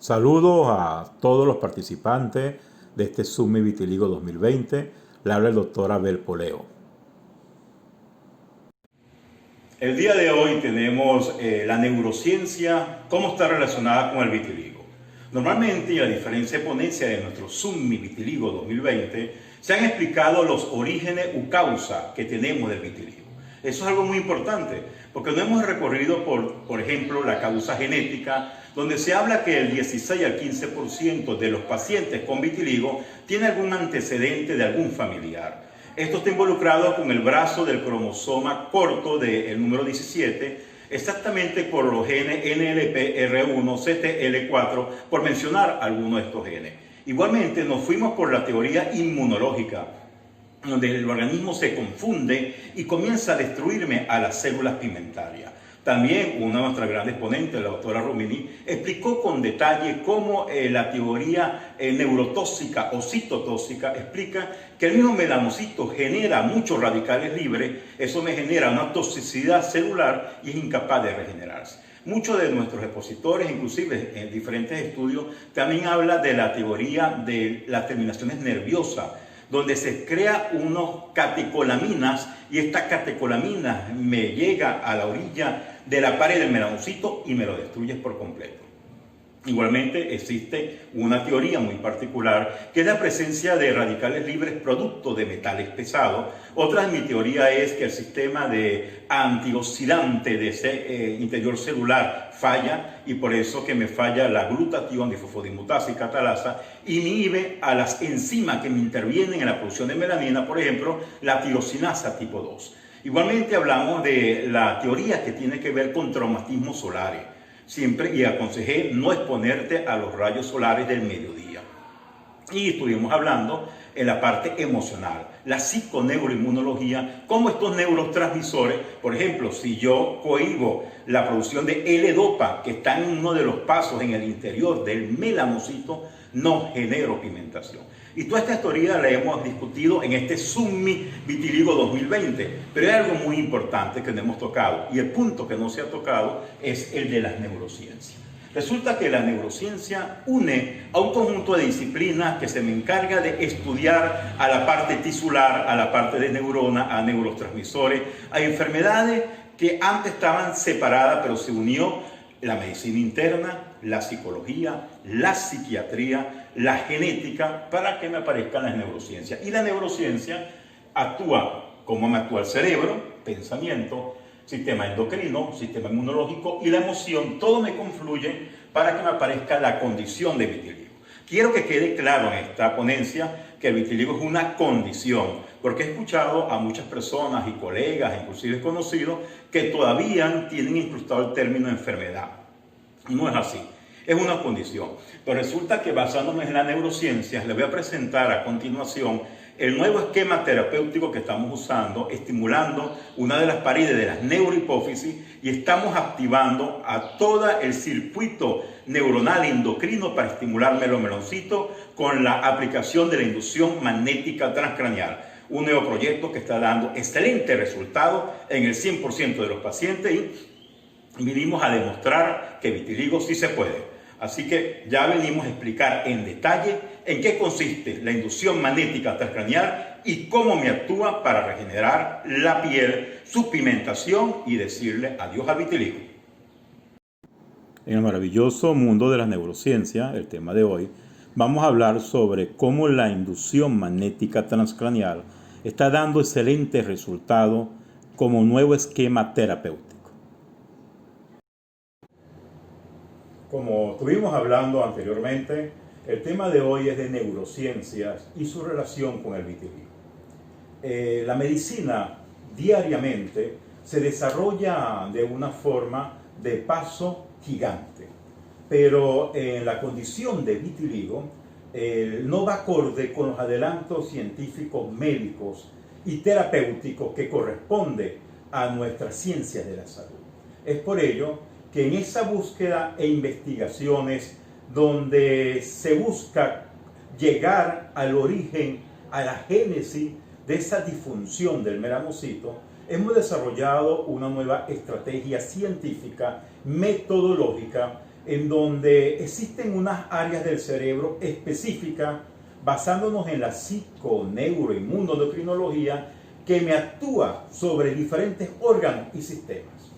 Saludos a todos los participantes de este Summit Vitiligo 2020. Le habla el doctor Abel Poleo. El día de hoy tenemos la neurociencia, cómo está relacionada con el vitiligo. Normalmente, a diferencia de ponencia de nuestro Summit Vitiligo 2020, se han explicado los orígenes u causa que tenemos del vitiligo. Eso es algo muy importante, porque no hemos recorrido por ejemplo, la causa genética, donde se habla que el 16 al 15% de los pacientes con vitiligo tiene algún antecedente de algún familiar. Esto está involucrado con el brazo del cromosoma corto del número 17, exactamente por los genes NLP-R1, CTL4, por mencionar algunos de estos genes. Igualmente nos fuimos por la teoría inmunológica, donde el organismo se confunde y comienza a destruirme a las células pigmentarias. También una de nuestras grandes ponentes, la doctora Romini, explicó con detalle cómo la teoría neurotóxica o citotóxica explica que el mismo melanocito genera muchos radicales libres, eso me genera una toxicidad celular y es incapaz de regenerarse. Muchos de nuestros expositores, inclusive en diferentes estudios, también hablan de la teoría de las terminaciones nerviosas, donde se crea unos catecolaminas y esta catecolamina me llega a la orilla de la pared del melanocito y me lo destruye por completo. Igualmente existe una teoría muy particular que es la presencia de radicales libres producto de metales pesados. Otra de mi teoría es que el sistema de antioxidante de ese interior celular falla y por eso que me falla la glutatión, difosfodimutasa y catalasa, inhibe a las enzimas que me intervienen en la producción de melanina, por ejemplo, la tirosinasa tipo 2. Igualmente hablamos de la teoría que tiene que ver con traumatismos solares. Siempre y aconsejé no exponerte a los rayos solares del mediodía. Y estuvimos hablando en la parte emocional, la psiconeuroinmunología, cómo estos neurotransmisores, por ejemplo, si yo cohibo la producción de L-Dopa, que está en uno de los pasos en el interior del melanocito, no genero pigmentación. Y toda esta teoría la hemos discutido en este Summit Vitiligo 2020, pero hay algo muy importante que no hemos tocado, y el punto que no se ha tocado es el de las neurociencias. Resulta que la neurociencia une a un conjunto de disciplinas que se me encarga de estudiar a la parte tisular, a la parte de neurona, a neurotransmisores, a enfermedades que antes estaban separadas, pero se unió la medicina interna, la psicología, la psiquiatría, la genética, para que me aparezcan las neurociencias. Y la neurociencia actúa como me actúa el cerebro, pensamiento, sistema endocrino, sistema inmunológico y la emoción, todo me confluye para que me aparezca la condición de vitiligo. Quiero que quede claro en esta ponencia que el vitiligo es una condición, porque he escuchado a muchas personas y colegas, inclusive conocidos, que todavía tienen incrustado el término enfermedad. No es así, es una condición. Pero resulta que basándome en las neurociencias, les voy a presentar a continuación el nuevo esquema terapéutico que estamos usando, estimulando una de las paredes de las neurohipófisis y estamos activando a todo el circuito neuronal endocrino para estimular los melanocitos con la aplicación de la inducción magnética transcraneal. Un nuevo proyecto que está dando excelentes resultados en el 100% de los pacientes y vinimos a demostrar que vitiligo sí se puede. Así que ya venimos a explicar en detalle en qué consiste la inducción magnética transcraneal y cómo me actúa para regenerar la piel, su pigmentación y decirle adiós al vitiligo. En el maravilloso mundo de las neurociencias, el tema de hoy, vamos a hablar sobre cómo la inducción magnética transcraneal está dando excelentes resultados como nuevo esquema terapéutico. Como estuvimos hablando anteriormente, el tema de hoy es de neurociencias y su relación con el vitiligo. La medicina diariamente se desarrolla de una forma de paso gigante, pero en la condición de vitiligo no va acorde con los adelantos científicos, médicos y terapéuticos que corresponde a nuestras ciencias de la salud. Es por ello que en esa búsqueda e investigaciones donde se busca llegar al origen, a la génesis de esa disfunción del melanocito, hemos desarrollado una nueva estrategia científica, metodológica, en donde existen unas áreas del cerebro específicas, basándonos en la psico, neuro, inmunoendocrinología, que me actúa sobre diferentes órganos y sistemas.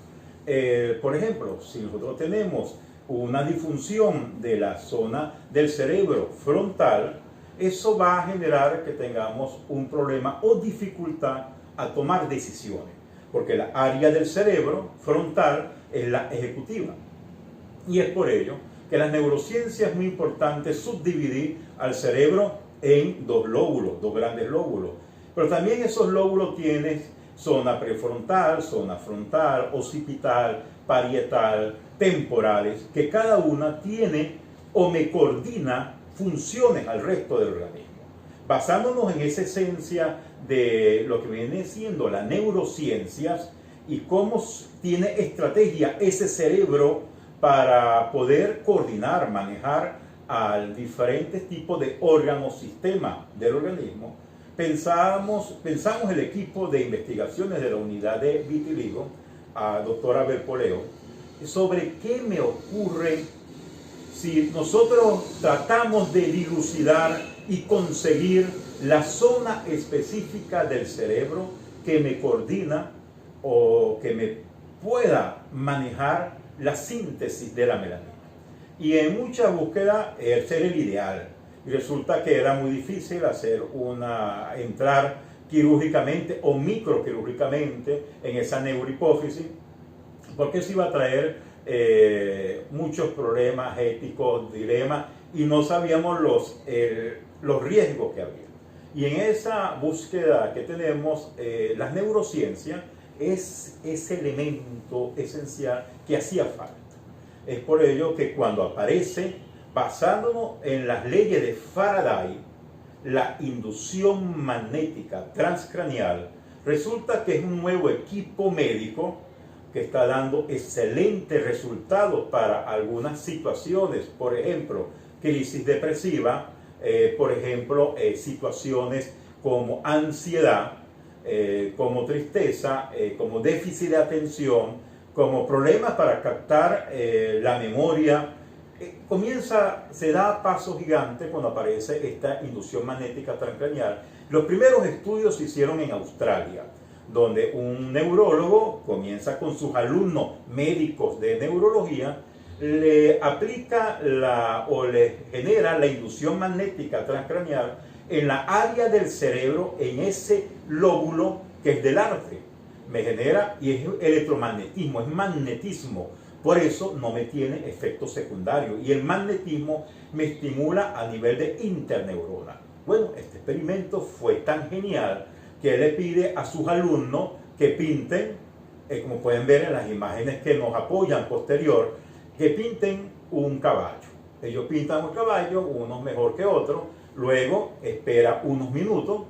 Por ejemplo, si nosotros tenemos una disfunción de la zona del cerebro frontal, eso va a generar que tengamos un problema o dificultad a tomar decisiones, porque la área del cerebro frontal es la ejecutiva. Y es por ello que en las neurociencias es muy importante subdividir al cerebro en dos lóbulos, dos grandes lóbulos. Pero también esos lóbulos tienen zona prefrontal, zona frontal, occipital, parietal, temporales, que cada una tiene o me coordina funciones al resto del organismo. Basándonos en esa esencia de lo que viene siendo las neurociencias y cómo tiene estrategia ese cerebro para poder coordinar, manejar a diferentes tipos de órganos, sistemas del organismo, pensamos el equipo de investigaciones de la unidad de vitiligo, a doctora Berpoleo, sobre qué me ocurre si nosotros tratamos de dilucidar y conseguir la zona específica del cerebro que me coordina o que me pueda manejar la síntesis de la melanina. Y en muchas búsquedas, ese era el ideal. Y resulta que era muy difícil entrar quirúrgicamente o microquirúrgicamente en esa neurohipófisis, porque eso iba a traer muchos problemas éticos, dilemas, y no sabíamos los riesgos que había. Y en esa búsqueda que tenemos, las neurociencias es ese elemento esencial que hacía falta. Es por ello que cuando aparece, basándonos en las leyes de Faraday, la inducción magnética transcranial, resulta que es un nuevo equipo médico que está dando excelentes resultados para algunas situaciones, por ejemplo, crisis depresiva, por ejemplo, situaciones como ansiedad, como tristeza, como déficit de atención, como problemas para captar la memoria. Se da paso gigante cuando aparece esta inducción magnética transcranial. Los primeros estudios se hicieron en Australia, donde un neurólogo comienza con sus alumnos médicos de neurología, le aplica o le genera la inducción magnética transcranial en la área del cerebro, en ese lóbulo que es del arte. Me genera, y es electromagnetismo, es magnetismo. Por eso no me tiene efectos secundarios. Y el magnetismo me estimula a nivel de interneurona. Bueno, este experimento fue tan genial que él le pide a sus alumnos que pinten, como pueden ver en las imágenes que nos apoyan posterior, que pinten un caballo. Ellos pintan un caballo, unos mejor que otros, luego espera unos minutos,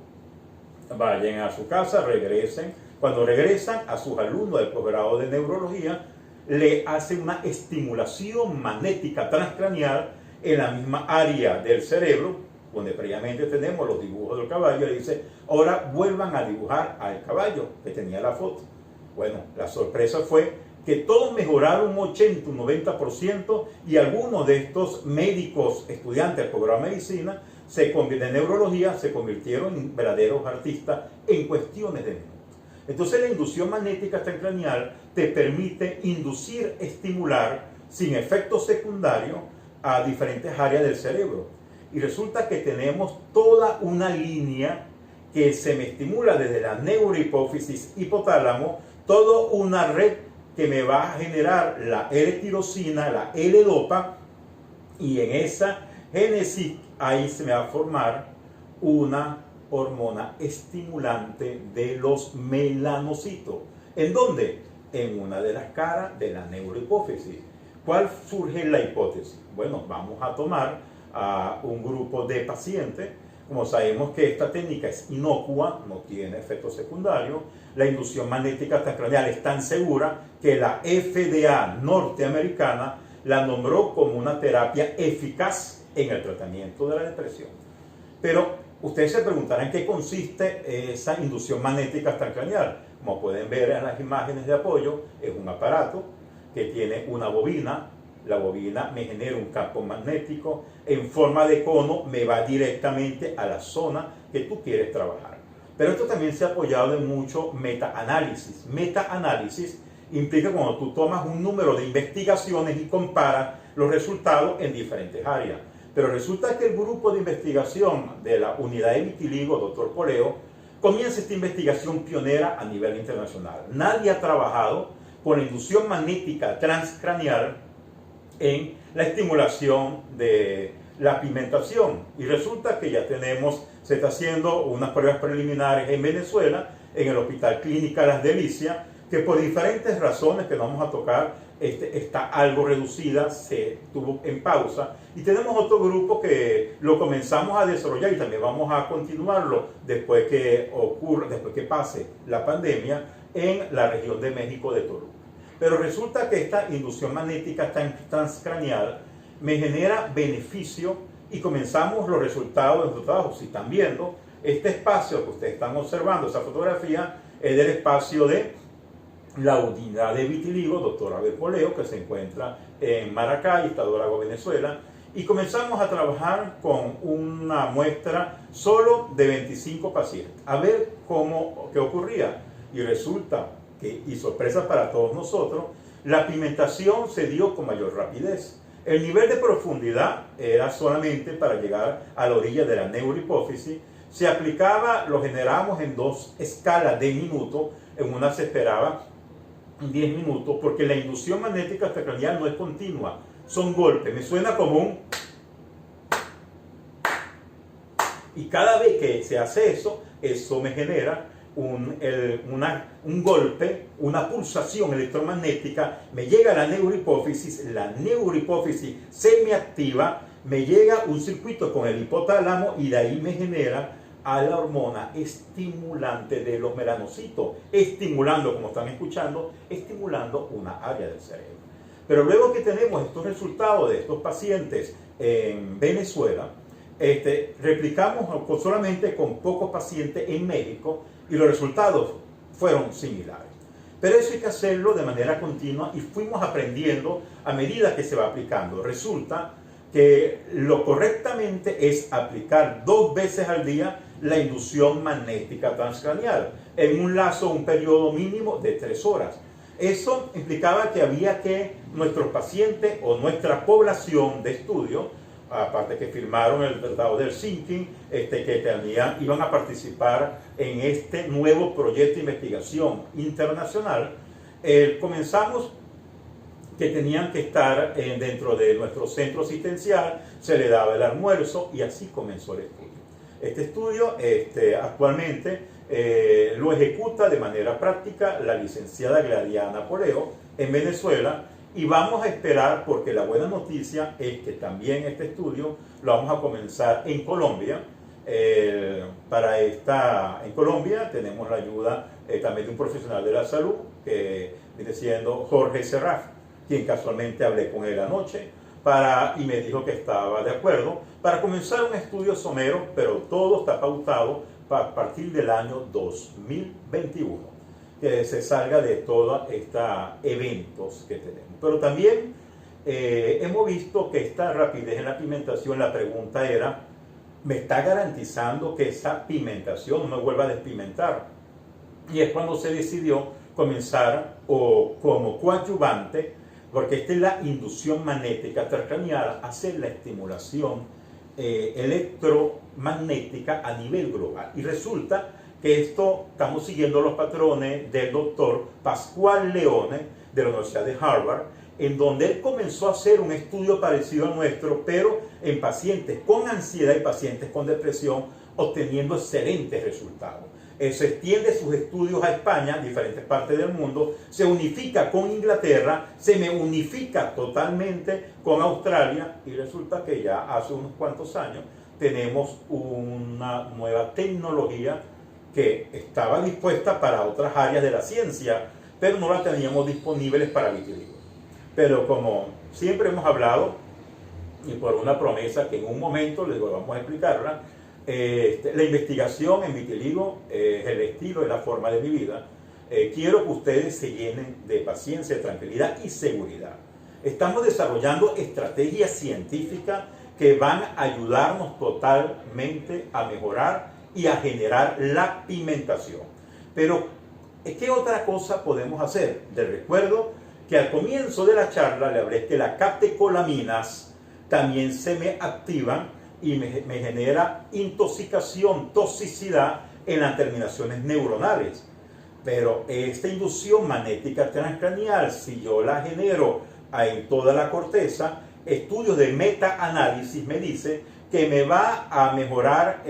vayan a su casa, regresen. Cuando regresan a sus alumnos del posgrado de neurología, le hacen una estimulación magnética transcranial en la misma área del cerebro, donde previamente tenemos los dibujos del caballo. Le dice, ahora vuelvan a dibujar al caballo que tenía la foto. Bueno, la sorpresa fue que todos mejoraron un 80, un 90%, y algunos de estos médicos estudiantes del programa de medicina de neurología se convirtieron en verdaderos artistas en cuestiones de minutos. Entonces la inducción magnética transcranial te permite inducir, estimular sin efecto secundario a diferentes áreas del cerebro. Y resulta que tenemos toda una línea que se me estimula desde la neurohipófisis, hipotálamo, toda una red que me va a generar la L-tirosina, la L-dopa, y en esa génesis ahí se me va a formar una hormona estimulante de los melanocitos. ¿En dónde? En una de las caras de la neurohipófisis. ¿Cuál surge la hipótesis? Bueno, vamos a tomar a un grupo de pacientes. Como sabemos que esta técnica es inocua, no tiene efectos secundarios, la inducción magnética transcranial es tan segura que la FDA norteamericana la nombró como una terapia eficaz en el tratamiento de la depresión. Pero ustedes se preguntarán en qué consiste esa inducción magnética transcranial. Como pueden ver en las imágenes de apoyo, es un aparato que tiene una bobina, la bobina me genera un campo magnético en forma de cono, me va directamente a la zona que tú quieres trabajar. Pero esto también se ha apoyado en mucho metaanálisis. Metaanálisis implica cuando tú tomas un número de investigaciones y comparas los resultados en diferentes áreas. Pero resulta que el grupo de investigación de la unidad de vitiligo, Dr. Poleo, comienza esta investigación pionera a nivel internacional. Nadie ha trabajado con la inducción magnética transcraneal en la estimulación de la pigmentación. Y resulta que ya se está haciendo unas pruebas preliminares en Venezuela, en el Hospital Clínica Las Delicias, que por diferentes razones que no vamos a tocar, está algo reducida, se tuvo en pausa. Y tenemos otro grupo que lo comenzamos a desarrollar y también vamos a continuarlo después que pase la pandemia en la región de México de Toluca. Pero resulta que esta inducción magnética transcraneal me genera beneficio y comenzamos los resultados de nuestro trabajo. Si están viendo, este espacio que ustedes están observando, esa fotografía, es del espacio de la unidad de vitiligo, Dr. Abel Poleo, que se encuentra en Maracay, Estado Aragua, Venezuela, y comenzamos a trabajar con una muestra solo de 25 pacientes, a ver qué ocurría. Y resulta que, y sorpresa para todos nosotros, la pigmentación se dio con mayor rapidez. El nivel de profundidad era solamente para llegar a la orilla de la neurohipófisis. Se aplicaba, lo generábamos en 2 escalas de minuto, en una se esperaba 10 minutos, porque la inducción magnética transcraneal no es continua, son golpes. Me suena como un... Y cada vez que se hace eso me genera un golpe, una pulsación electromagnética, me llega a la neurohipófisis se me activa, me llega un circuito con el hipotálamo y de ahí me genera a la hormona estimulante de los melanocitos, estimulando, como están escuchando, estimulando una área del cerebro. Pero luego que tenemos estos resultados de estos pacientes en Venezuela, replicamos solamente con pocos pacientes en México y los resultados fueron similares. Pero eso hay que hacerlo de manera continua y fuimos aprendiendo a medida que se va aplicando. Resulta que lo correctamente es aplicar 2 veces al día la inducción magnética transcraneal en un lazo, un periodo mínimo de 3 horas. Eso implicaba que había que nuestros pacientes o nuestra población de estudio, aparte que firmaron el tratado del Helsinki, que iban a participar en este nuevo proyecto de investigación internacional, comenzamos que tenían que estar dentro de nuestro centro asistencial, se le daba el almuerzo y así comenzó el estudio. Este estudio actualmente lo ejecuta de manera práctica la licenciada Gladiana Poleo en Venezuela y vamos a esperar, porque la buena noticia es que también este estudio lo vamos a comenzar en Colombia. En Colombia tenemos la ayuda también de un profesional de la salud que viene siendo Jorge Serraf, quien casualmente hablé con él anoche y me dijo que estaba de acuerdo para comenzar un estudio somero, pero todo está pautado a partir del año 2021, que se salga de todos estos eventos que tenemos. Pero también hemos visto que esta rapidez en la pigmentación, la pregunta era, ¿me está garantizando que esa pigmentación no me vuelva a despigmentar? Y es cuando se decidió comenzar como coadyuvante, porque esta es la inducción magnética transcraneal, hacer la estimulación electromagnética a nivel global. Y resulta que estamos siguiendo los patrones del doctor Pascual Leone de la Universidad de Harvard, en donde él comenzó a hacer un estudio parecido al nuestro, pero en pacientes con ansiedad y pacientes con depresión, obteniendo excelentes resultados. Se extiende sus estudios a España, diferentes partes del mundo, se unifica con Inglaterra, se me unifica totalmente con Australia y resulta que ya hace unos cuantos años tenemos una nueva tecnología que estaba dispuesta para otras áreas de la ciencia, pero no la teníamos disponibles para vitiligo. Pero como siempre hemos hablado, y por una promesa que en un momento les vamos a explicarla, la investigación en vitiligo es el estilo, es la forma de mi vida. Quiero que ustedes se llenen de paciencia, de tranquilidad y seguridad. Estamos desarrollando estrategias científicas que van a ayudarnos totalmente a mejorar y a generar la pigmentación. Pero, ¿qué otra cosa podemos hacer? Les recuerdo que al comienzo de la charla le hablé que las catecolaminas también se me activan y me genera intoxicación, toxicidad en las terminaciones neuronales. Pero esta inducción magnética transcranial, si yo la genero en toda la corteza, estudios de metaanálisis me dicen que me va a mejorar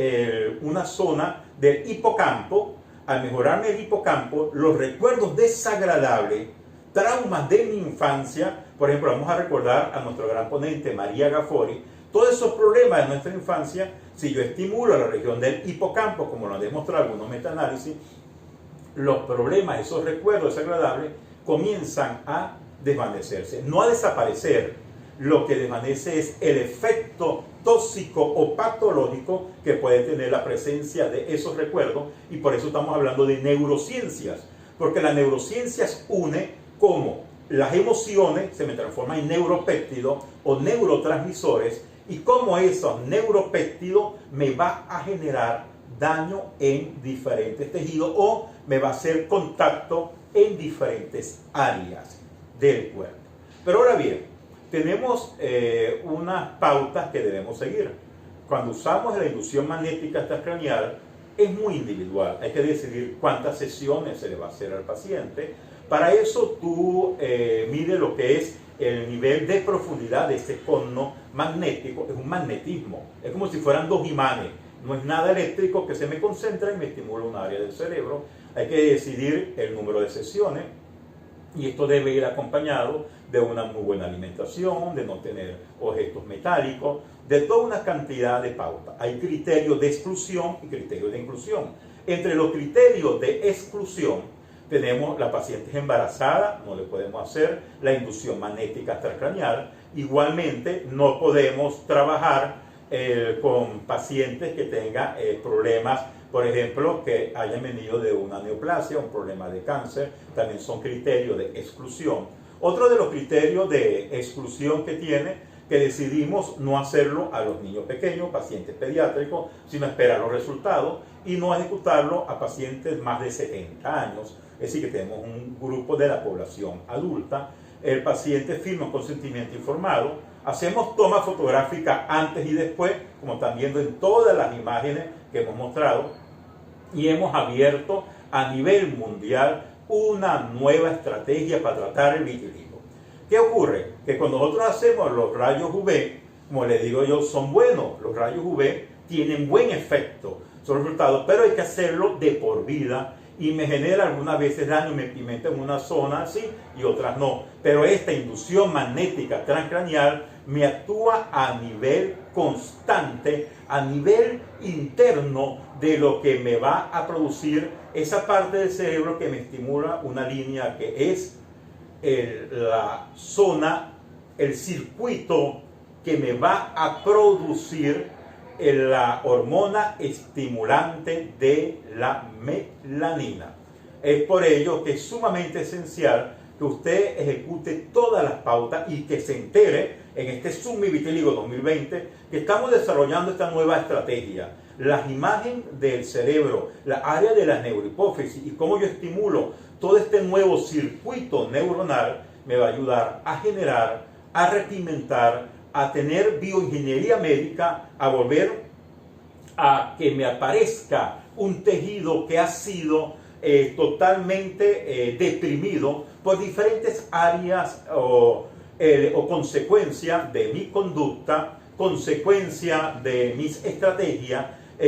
una zona del hipocampo. Al mejorarme el hipocampo, los recuerdos desagradables, traumas de mi infancia, por ejemplo, vamos a recordar a nuestro gran ponente María Gafori, todos esos problemas de nuestra infancia, si yo estimulo la región del hipocampo, como lo han demostrado algunos metaanálisis, los problemas, esos recuerdos desagradables, comienzan a desvanecerse, no a desaparecer. Lo que desvanece es el efecto tóxico o patológico que puede tener la presencia de esos recuerdos, y por eso estamos hablando de neurociencias, porque la neurociencias une cómo las emociones se me transforman en neuropéptidos o neurotransmisores y cómo esos neuropéptidos me va a generar daño en diferentes tejidos o me va a hacer contacto en diferentes áreas del cuerpo. Pero ahora bien, tenemos unas pautas que debemos seguir. Cuando usamos la inducción magnética transcranial es muy individual. Hay que decidir cuántas sesiones se le va a hacer al paciente. Para eso tú mides lo que es el nivel de profundidad de este cono magnético. Es un magnetismo. Es como si fueran dos imanes. No es nada eléctrico que se me concentra y me estimula un área del cerebro. Hay que decidir el número de sesiones. Y esto debe ir acompañado de una muy buena alimentación, de no tener objetos metálicos, de toda una cantidad de pautas. Hay criterios de exclusión y criterios de inclusión. Entre los criterios de exclusión tenemos la paciente embarazada, no le podemos hacer la inducción magnética transcranial. Igualmente no podemos trabajar con pacientes que tengan problemas, por ejemplo, que hayan venido de una neoplasia, un problema de cáncer, también son criterios de exclusión. Otro de los criterios de exclusión que tiene, que decidimos no hacerlo a los niños pequeños, pacientes pediátricos, sino esperar los resultados y no ejecutarlo a pacientes más de 70 años, es decir, que tenemos un grupo de la población adulta. El paciente firma un consentimiento informado, hacemos toma fotográfica antes y después, como están viendo en todas las imágenes que hemos mostrado, y hemos abierto a nivel mundial una nueva estrategia para tratar el vitiligo. ¿Qué ocurre? Que cuando nosotros hacemos los rayos UV, como les digo yo, son buenos. Los rayos UV tienen buen efecto, son resultados, pero hay que hacerlo de por vida y me genera algunas veces daño, me pigmenta en una zona sí y otras no. Pero esta inducción magnética transcranial me actúa a nivel constante, a nivel interno de lo que me va a producir esa parte del cerebro que me estimula una línea que es la zona, el circuito que me va a producir la hormona estimulante de la melanina. Es por ello que es sumamente esencial que usted ejecute todas las pautas y que se entere en este Zoom Mi Vitiligo 2020 que estamos desarrollando esta nueva estrategia. Las imágenes del cerebro, la área de la neurohipófisis y cómo yo estimulo todo este nuevo circuito neuronal me va a ayudar a generar, a repigmentar, a tener bioingeniería médica, a volver a que me aparezca un tejido que ha sido totalmente deprimido por diferentes áreas o consecuencia de mi conducta, consecuencia de mis estrategias,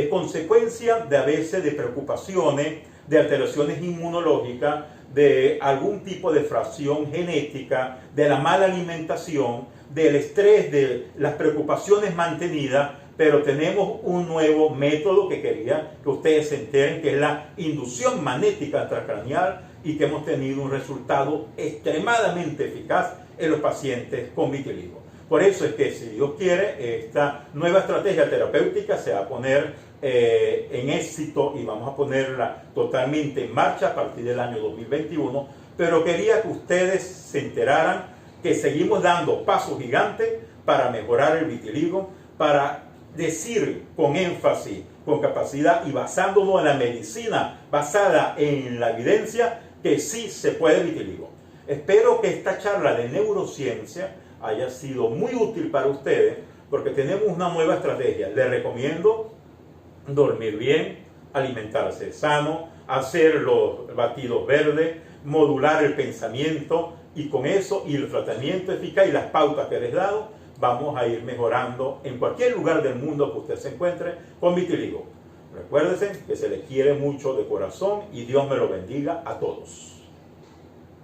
consecuencia de a veces de preocupaciones, de alteraciones inmunológicas, de algún tipo de fracción genética, de la mala alimentación, del estrés, de las preocupaciones mantenidas, pero tenemos un nuevo método que quería que ustedes se enteren, que es la inducción magnética transcranial y que hemos tenido un resultado extremadamente eficaz en los pacientes con vitiligo. Por eso es que, si Dios quiere, esta nueva estrategia terapéutica se va a poner en éxito y vamos a ponerla totalmente en marcha a partir del año 2021, pero quería que ustedes se enteraran que seguimos dando pasos gigantes para mejorar el vitiligo, para decir con énfasis, con capacidad y basándonos en la medicina, basada en la evidencia, que sí se puede vitiligo. Espero que esta charla de neurociencia haya sido muy útil para ustedes, porque tenemos una nueva estrategia. Les recomiendo dormir bien, alimentarse sano, hacer los batidos verdes, modular el pensamiento, y con eso y el tratamiento eficaz y las pautas que les he dado, vamos a ir mejorando en cualquier lugar del mundo que usted se encuentre con vitiligo. Recuérdense que se les quiere mucho de corazón y Dios me lo bendiga a todos.